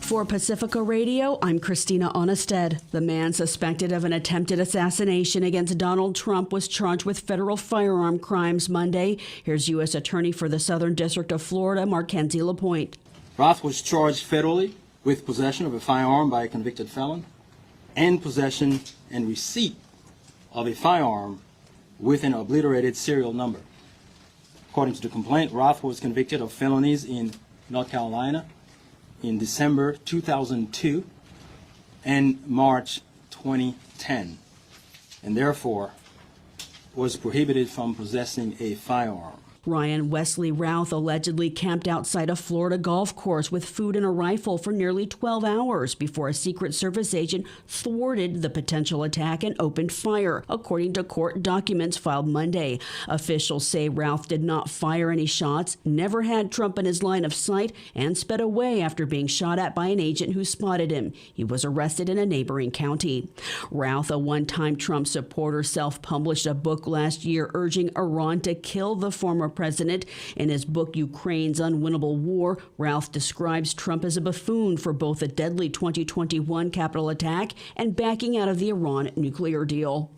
For Pacifica Radio, I'm Christina Onnested. The man suspected of an attempted assassination against Donald Trump was charged with federal firearm crimes Monday. Here's U.S. Attorney for the Southern District of Florida, Mackenzie LaPointe. Roth was charged federally with possession of a firearm by a convicted felon and possession and receipt of a firearm with an obliterated serial number. According to the complaint, Roth was convicted of felonies in North Carolina in December 2002 and March 2010, and therefore was prohibited from possessing a firearm. Ryan Wesley Routh allegedly camped outside a Florida golf course with food and a rifle for nearly 12 hours before a Secret Service agent thwarted the potential attack and opened fire, according to court documents filed Monday. Officials say Routh did not fire any shots, never had Trump in his line of sight, and sped away after being shot at by an agent who spotted him. He was arrested in a neighboring county. Routh, a one-time Trump supporter, self-published a book last year urging Iran to kill the former president. In his book, Ukraine's Unwinnable War, Routh describes Trump as a buffoon for both the deadly 2021 Capitol attack and backing out of the Iran nuclear deal.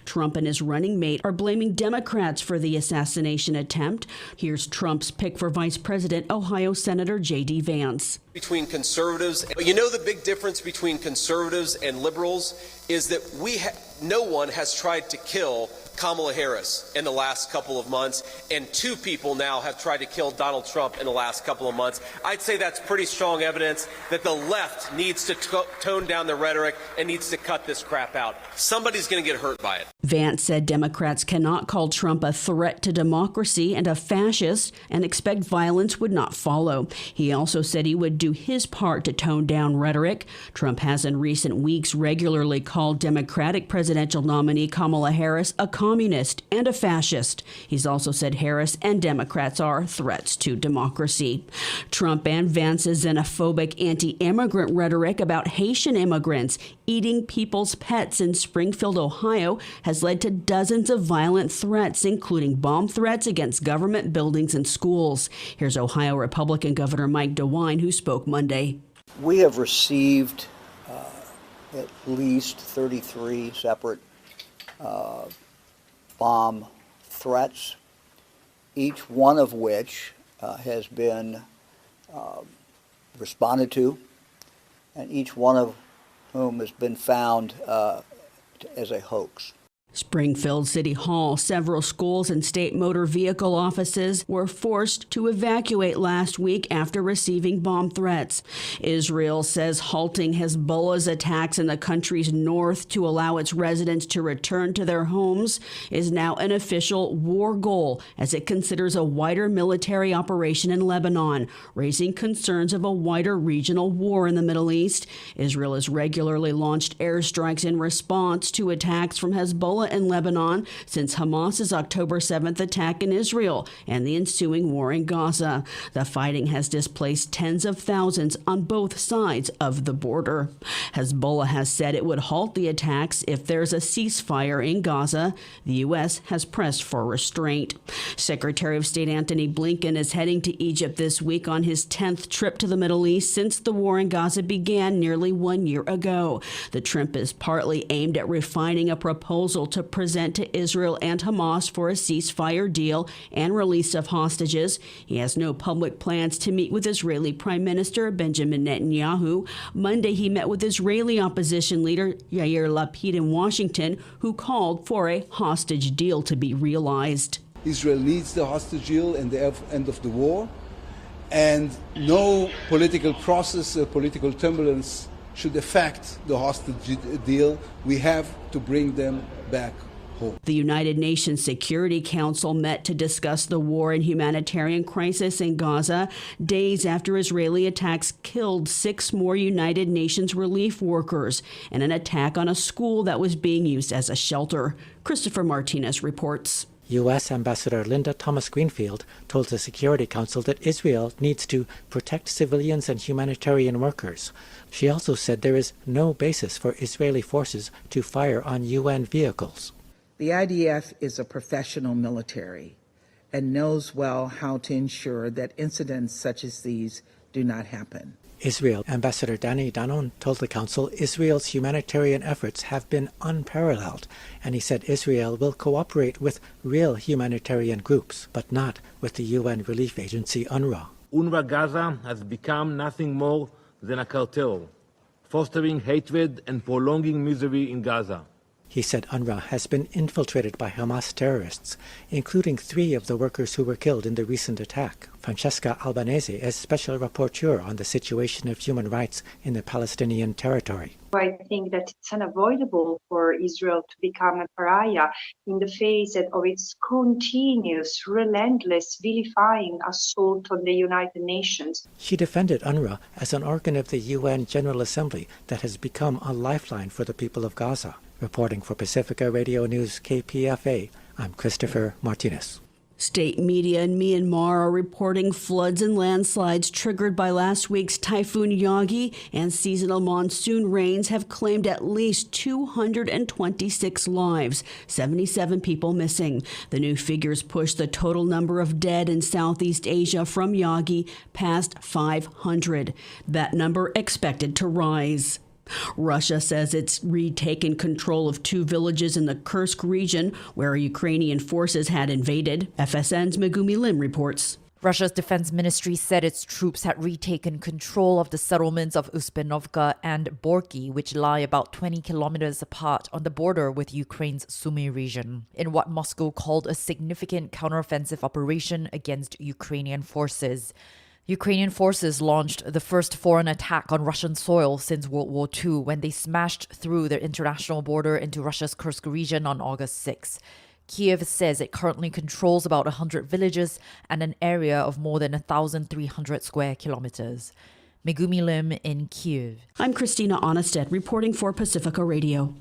Trump and his running mate are blaming Democrats for the assassination attempt. Here's Trump's pick for Vice President, Ohio Senator J.D. Vance. Between conservatives, the big difference between conservatives and liberals is that no one has tried to kill Kamala Harris in the last couple of months, and two people now have tried to kill Donald Trump in the last couple of months. I'd say that's pretty strong evidence that the left needs to tone down the rhetoric and needs to cut this crap out. Somebody's going to get hurt by it. Vance said Democrats cannot call Trump a threat to democracy and a fascist and expect violence would not follow. He also said he would do his part to tone down rhetoric. Trump has in recent weeks regularly called Democratic presidential nominee Kamala Harris a communist and a fascist. He's also said Harris and Democrats are threats to democracy. Trump and Vance's xenophobic anti-immigrant rhetoric about Haitian immigrants eating people's pets in Springfield, Ohio, has led to dozens of violent threats, including bomb threats against government buildings and schools. Here's Ohio Republican Governor Mike DeWine, who spoke Monday. We have received at least 33 separate bomb threats, each one of which has been responded to, and each one of whom has been found as a hoax. Springfield City Hall, several schools and state motor vehicle offices were forced to evacuate last week after receiving bomb threats. Israel says halting Hezbollah's attacks in the country's north to allow its residents to return to their homes is now an official war goal as it considers a wider military operation in Lebanon, raising concerns of a wider regional war in the Middle East. Israel has regularly launched airstrikes in response to attacks from Hezbollah in Lebanon since Hamas's October 7th attack in Israel and the ensuing war in Gaza. The fighting has displaced tens of thousands on both sides of the border. Hezbollah has said it would halt the attacks if there's a ceasefire in Gaza. The U.S. has pressed for restraint. Secretary of State Antony Blinken is heading to Egypt this week on his 10th trip to the Middle East since the war in Gaza began nearly 1 year ago. The trip is partly aimed at refining a proposal to present to Israel and Hamas for a ceasefire deal and release of hostages. He has no public plans to meet with Israeli Prime Minister Benjamin Netanyahu. Monday, he met with Israeli opposition leader Yair Lapid in Washington, who called for a hostage deal to be realized. Israel needs the hostage deal and the end of the war, and no political process or political turbulence should affect the hostage deal. We have to bring them back home. The United Nations Security Council met to discuss the war and humanitarian crisis in Gaza days after Israeli attacks killed 6 more United Nations relief workers and an attack on a school that was being used as a shelter. Christopher Martinez reports. U.S. Ambassador Linda Thomas-Greenfield told the Security Council that Israel needs to protect civilians and humanitarian workers. She also said there is no basis for Israeli forces to fire on UN vehicles. The IDF is a professional military and knows well how to ensure that incidents such as these do not happen. Israel Ambassador Danny Danon told the council Israel's humanitarian efforts have been unparalleled, and he said Israel will cooperate with real humanitarian groups, but not with the UN relief agency UNRWA. UNRWA Gaza has become nothing more than a cartel, fostering hatred and prolonging misery in Gaza. He said UNRWA has been infiltrated by Hamas terrorists, including 3 of the workers who were killed in the recent attack. Francesca Albanese is special rapporteur on the situation of human rights in the Palestinian territory. I think that it's unavoidable for Israel to become a pariah in the face of its continuous, relentless, vilifying assault on the United Nations. She defended UNRWA as an organ of the UN General Assembly that has become a lifeline for the people of Gaza. Reporting for Pacifica Radio News KPFA, I'm Christopher Martinez. State media in Myanmar are reporting floods and landslides triggered by last week's Typhoon Yagi, and seasonal monsoon rains have claimed at least 226 lives, 77 people missing. The new figures push the total number of dead in Southeast Asia from Yagi past 500. That number expected to rise. Russia says it's retaken control of 2 villages in the Kursk region where Ukrainian forces had invaded. FSN's Megumi Lim reports. Russia's defense ministry said its troops had retaken control of the settlements of Uspinovka and Borky, which lie about 20 kilometers apart on the border with Ukraine's Sumy region, in what Moscow called a significant counteroffensive operation against Ukrainian forces. Ukrainian forces launched the first foreign attack on Russian soil since World War II when they smashed through their international border into Russia's Kursk region on August 6. Kiev says it currently controls about 100 villages and an area of more than 1,300 square kilometers. Megumi Lim in Kiev. I'm Christina Onnested reporting for Pacifica Radio.